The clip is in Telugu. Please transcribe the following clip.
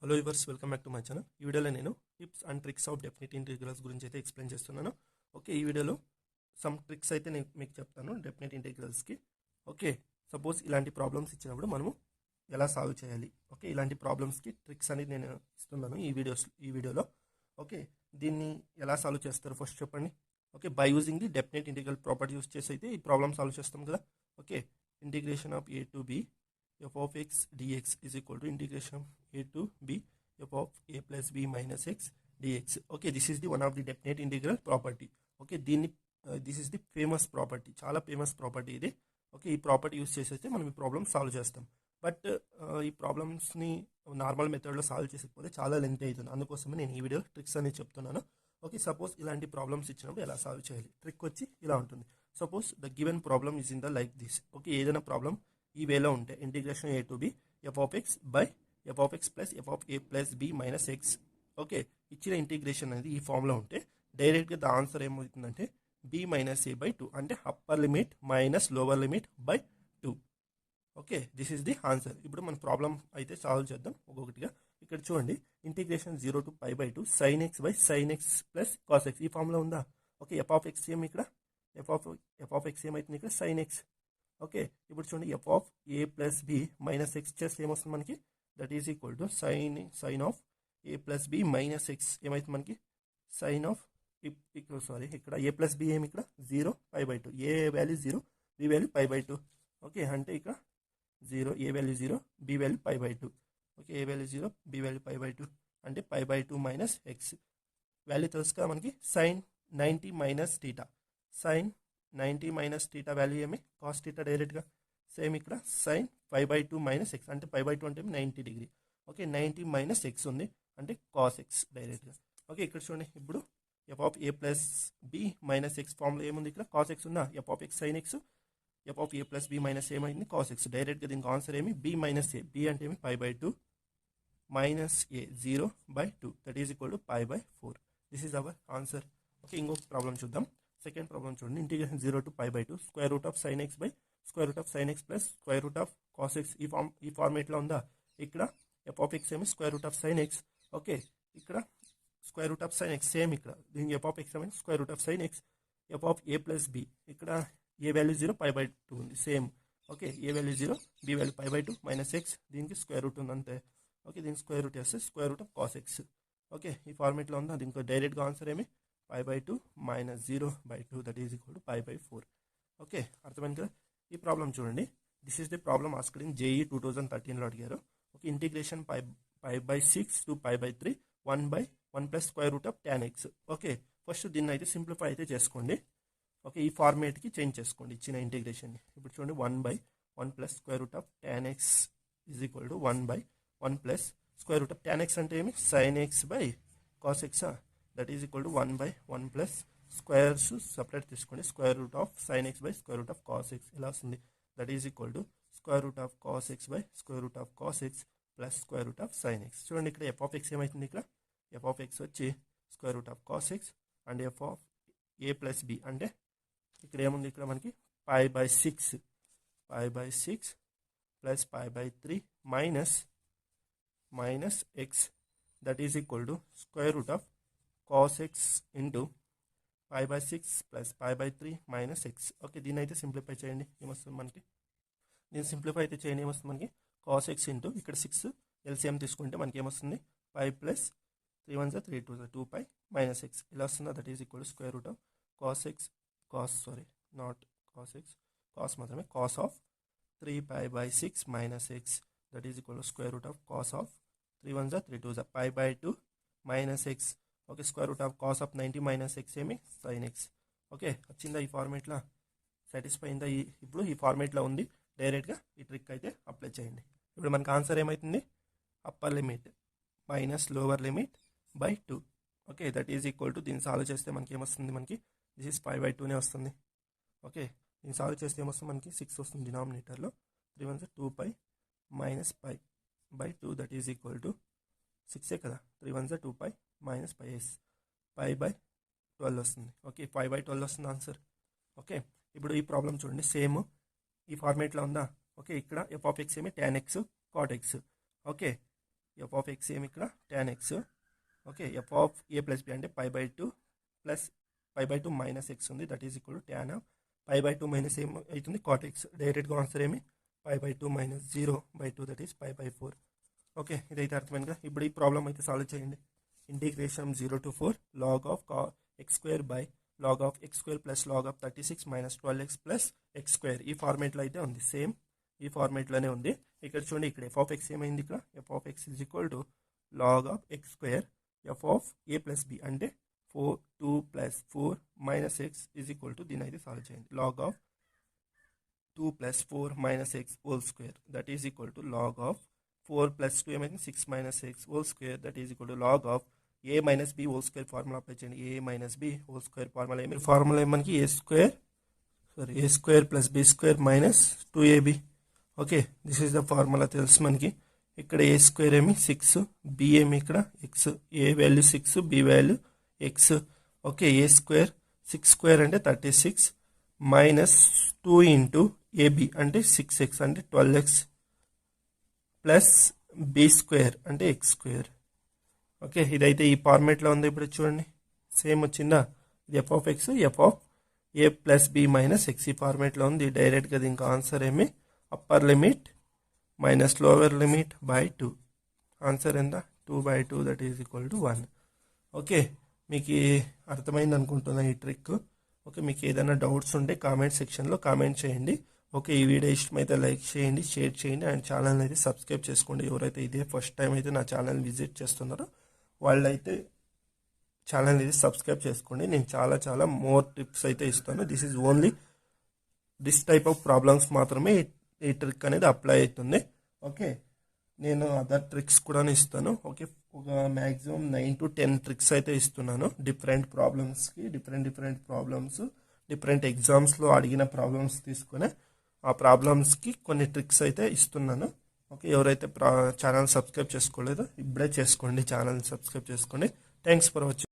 Hello yours, welcome back to my channel. ఈ వీడియోలో నేను tips and tricks of definite integrals గురించి అయితే ఎక్స్ప్లెయిన్ చేస్తున్నాను. ఓకే, ఈ వీడియోలో సమ్ ట్రిక్స్ అయితే నేను మీకు చెప్తాను డెఫినెట్ ఇంటిగ్రల్స్కి. ఓకే, సపోజ్ ఇలాంటి ప్రాబ్లమ్స్ ఇచ్చినప్పుడు మనము ఎలా సాల్వ్ చేయాలి. ఓకే, ఇలాంటి ప్రాబ్లమ్స్కి ట్రిక్స్ అనేది నేను ఇస్తున్నాను ఈ వీడియోలో. ఓకే, దీన్ని ఎలా సాల్వ్ చేస్తారు ఫస్ట్ చెప్పండి. Okay, by using the definite integral property use చేసి అయితే ఈ ప్రాబ్లమ్ సాల్వ్ చేస్తాం కదా. Okay, integration of a to b f of x dx is equal to integration of a to b f of a plus b minus x dx. Okay, this is the one of the definite integral property. Okay, this is the famous property, చాలా ఫేమస్ ప్రాపర్టీ ఇది. ఓకే, ఈ ప్రాపర్టీ యూస్ చేసి అయితే మనం ఈ ప్రాబ్లమ్ సాల్వ్ చేస్తాం. బట్ ఈ ప్రాబ్లమ్స్ని నార్మల్ మెథడ్లో సాల్వ్ చేసేకపోతే చాలా లెంత్ అవుతుంది. అందుకోసమే నేను ఈ వీడియో ట్రిక్స్ అనేది చెప్తున్నాను. ఓకే, సపోజ్ ఇలాంటి ప్రాబ్లమ్స్ ఇచ్చినప్పుడు ఎలా సాల్వ్ చేయాలి. ట్రిక్ వచ్చి ఇలా ఉంటుంది. Suppose the given problem is in the like this. Okay, ఏదైనా ప్రాబ్లం ఈ వేలో ఉంటే integration a to b f of x by f of x plus f of a plus b minus x. Okay, ఇచ్చిన ఇంటిగ్రేషన్ అనేది ఈ ఫామ్లో ఉంటే డైరెక్ట్గా ద ఆన్సర్ ఏమవుతుందంటే b మైనస్ a బై 2, అంటే upper limit minus lower limit by 2. Okay, this is the answer. ఇప్పుడు మన ప్రాబ్లం అయితే సాల్వ్ చేద్దాం ఒక్కొక్కటిగా. ఇక్కడ చూడండి, integration 0 to π by 2 sin x by sin x plus cos x ఈ ఫామ్లో ఉందా. ఓకే, f of x ఏమి ఇక్కడ f of x ఏమవుతుంది ఇక్కడ sin x. ఓకే, ఇప్పుడు చూడండి F of A plus B minus X చేస్తే ఏమొస్తుంది మనకి, that is equal to sine of A plus B minus X ఏమవుతుంది మనకి సైన్ ఆఫ్ ఇక్కడ ఏ ప్లస్ బి ఏమి ఇక్కడ 0 π by 2, A value 0 B value π by 2. Okay, అంటే ఇక్కడ 0 A value 0 B value π by 2. Okay, A value 0 B value π by 2 అంటే π by 2 మైనస్ ఎక్స్ వాల్యూ తెలుసు కదా మనకి. Sine 90 minus theta, sine 90 minus theta value ఏమి కాస్ టీటా డైరెక్ట్గా. సేమ్ ఇక్కడ సైన్ 5/2 మైనస్ ఎక్స్ అంటే 5/2 అంటే 90 డిగ్రీ. ఓకే, 90 మైనస్ ఎక్స్ ఉంది అంటే కాస్ ఎక్స్ డైరెక్ట్గా. ఓకే, ఇక్కడ చూడండి, ఇప్పుడు F of A plus B minus X ఫామ్లో ఏముంది ఇక్కడ కాస్ ఎక్స్ ఉందా. F of X sine X, F of A plus B minus ఏమైంది కాస్ ఎక్స్. డైరెక్ట్గా దీనికి ఆన్సర్ ఏమి బి మైనస్ ఏ. బి అంటే ఏమి 5/2 minus A 0/2 that is equal to 5/4. This is our answer. Okay, ఇంకొక ప్రాబ్లం చూద్దాం. సెకండ్ ప్రాబ్లం చూడండి, integration 0 to π by 2 square root of sine X by square root of sine X plus square root of cos X ఈ ఫార్మేట్లో ఉందా. ఇక్కడ ఎఫ్ ఆఫ్ ఎక్స్ ఏమి square root of sine X. Okay, ఇక్కడ square root of sine X same ఇక్కడ దీనికి ఎఫ్ ఆఫ్ ఎక్స్ ఏమైనా square root of sine X. F of A plus B ఇక్కడ ఏ వాల్యూ 0 π/2 ఉంది same. Okay, A value 0 B value π/2 minus X, దీనికి స్క్వేర్ రూట్ ఉంది అంతే. ఓకే, దీనికి స్క్వేర్ రూట్ వేస్తే square root of cos X. Okay, ఈ ఫార్మేట్లో ఉందా. దీనికి డైరెక్ట్గా ఆన్సర్ ఏమి π/2 minus 0/2 that is equal to 5/4. Okay, అర్థమైంది కదా. ఈ ప్రాబ్లం చూడండి, this is the problem asked in JEE 2013లో అడిగారు. Okay, integration π/6 to π/3 1/1 plus square root of tan x. Okay, first దీన్ని అయితే సింప్లిఫై అయితే చేసుకోండి. ఓకే, ఈ ఫార్మేట్కి చేంజ్ చేసుకోండి ఇచ్చిన ఇంటిగ్రేషన్ని. ఇప్పుడు చూడండి 1/1 plus square root of tan x is equal to 1/1 plus square root of tan x అంటే ఏమి sin x by cos x. That is equal to 1/1 plus squares separate తీసుకోండి. Square root of sine X by square root of cos X ఇలా వస్తుంది. That is equal to square root of cos X by square root of cos X plus square root of sine X. చూడండి, ఇక్కడ ఎఫ్ ఆఫ్ ఎక్స్ ఏమవుతుంది, ఇక్కడ ఎఫ్ ఆఫ్ ఎక్స్ వచ్చి square root of cos x and f of A plus B అంటే ఇక్కడ ఏముంది, ఇక్కడ మనకి π/6 plus π/3 minus x that is equal to square root of cos x into π/6 plus π/3 minus x. Okay, దీన్ని అయితే సింప్లిఫై చేయండి. ఏమొస్తుంది మనకి, దీన్ని సింప్లిఫై అయితే చేయండి. ఏమొస్తుంది మనకి cos x ఇంటూ ఇక్కడ 6 ఎల్సిఎం తీసుకుంటే మనకి ఏమొస్తుంది 5 ప్లస్ 3 1 3 2 2π మైనస్ ఎక్స్ ఇలా వస్తుందా. That is equal to square root of cos x cos మాత్రమే cos of 3π/6 minus x that is equal to square root of cos of 3 1 3 2 π/2 minus x. Okay, square root of cos of 90 minus x ఏమి సైన్ ఎక్స్. ఓకే, వచ్చిందా ఈ ఫార్మేట్లో, సాటిస్ఫై అయిందా. ఇప్పుడు ఈ ఫార్మేట్లో ఉంది. డైరెక్ట్గా ఈ ట్రిక్ అయితే అప్లై చేయండి. ఇప్పుడు మనకు ఆన్సర్ ఏమవుతుంది upper limit minus lower limit by 2. Okay, that is equal to దీన్ని సాల్వ్ చేస్తే మనకి ఏమొస్తుంది, మనకి దిస్ ఈజ్ 5/2నే వస్తుంది. ఓకే, దీన్ని సాల్వ్ చేస్తే ఏమొస్తుంది మనకి 6 వస్తుంది డినామినేటర్లో. 3 1 2π minus π/2 that is equal to 6 కదా. 3 1 2π మైనస్ π/12 వస్తుంది. ఓకే, 5/12 వస్తుంది ఆన్సర్. ఓకే, ఇప్పుడు ఈ ప్రాబ్లం చూడండి, సేమ్ ఈ ఫార్మేట్లో ఉందా. ఓకే, ఇక్కడ ఎఫ్ ఆఫ్ ఎక్స్ ఏమి tan x cot x. Okay, f of X ఏమి ఇక్కడ tan x. Okay, f of A plus B అంటే π/2 ప్లస్ π/2 మైనస్ ఎక్స్ ఉంది, that is equal to tan π/2 minus ఏం అవుతుంది cot x. డైరెక్ట్గా ఆన్సర్ ఏమి π/2 మైనస్ 0/2 దట్ ఈస్ π/4. ఓకే, ఇదైతే అర్థమైంది కదా. ఇప్పుడు ఈ ప్రాబ్లం అయితే సాల్వ్ చేయండి. Integration 0 to 4 log of x square by log of x square plus log of 36 minus 12x plus x square ఈ ఫార్మేట్లో అయితే ఉంది, సేమ్ ఈ ఫార్మేట్లోనే ఉంది. ఇక్కడ చూడండి, ఇక్కడ ఎఫ్ ఆఫ్ ఎక్స్ ఏమైంది, ఇక్కడ F of X is equal to log of X square F of A plus B అంటే 2 plus 4 minus x is equal to, దీని అయితే సాల్వ్ చేయండి. Log of 2 plus 4 minus x whole square that is equal to log of 4 plus 2 ఏమైంది 6 minus x whole square that is equal to log of A minus B whole square formula apply చేయండి. ఏ minus B whole square formula ఏమి, ఫార్ములా ఏమనికి a square plus B square minus 2ab. Okay, this is the formula తెలుసు మనకి. ఇక్కడ ఏ స్క్వేర్ ఏమి 6, బి ఏమి ఇక్కడ x, a value 6, b value x. Okay, a square 6 square అంటే 36 మైనస్ 2 ఇంటూ ఏబి అంటే 6x అంటే 12x ప్లస్ బి స్క్వేర్ అంటే ఎక్స్ స్క్వేర్. ఓకే, ఇదైతే ఈ ఫార్మేట్లో ఉంది. ఇప్పుడు చూడండి, సేమ్ వచ్చిందా, ఇది F of X F of A plus B minus X ఈ ఫార్మేట్లో ఉంది. డైరెక్ట్గా దీనికి ఆన్సర్ ఏమి upper limit minus lower limit by 2. Answer ఎంత 2/2 that is equal to 1. Okay, మీకు అర్థమైంది అనుకుంటున్నా ఈ ట్రిక్. ఓకే, మీకు ఏదైనా డౌట్స్ ఉంటే కామెంట్ సెక్షన్లో కామెంట్ చేయండి. ఓకే, ఈ వీడియో ఇష్టమైతే లైక్ చేయండి, షేర్ చేయండి అండ్ ఛానల్ అయితే సబ్స్క్రైబ్ చేసుకోండి. ఎవరైతే ఇదే ఫస్ట్ టైం అయితే నా ఛానల్ విజిట్ చేస్తున్నారో వాళ్ళైతే ఛానల్ అయితే సబ్స్క్రైబ్ చేసుకోండి. నేను చాలా మోర్ టిప్స్ అయితే ఇస్తాను. This is only this type of problems మాత్రమే ఈ ట్రిక్ అనేది అప్లై అవుతుంది. ఓకే, నేను అదర్ ట్రిక్స్ కూడా ఇస్తాను. ఓకే, ఒక మ్యాక్సిమం 9 to 10 ట్రిక్స్ అయితే ఇస్తున్నాను. డిఫరెంట్ ప్రాబ్లమ్స్కి డిఫరెంట్ ప్రాబ్లమ్స్, డిఫరెంట్ ఎగ్జామ్స్లో అడిగిన ప్రాబ్లమ్స్ తీసుకొని ఆ ప్రాబ్లమ్స్కి కొన్ని ట్రిక్స్ అయితే ఇస్తున్నాను. ఓకే, ఎవరైతే ఛానల్ సబ్స్క్రైబ్ చేసుకోలేదో ఇప్పుడే చేసుకోండి, ఛానల్ సబ్స్క్రైబ్ చేసుకోండి. Thanks for watching.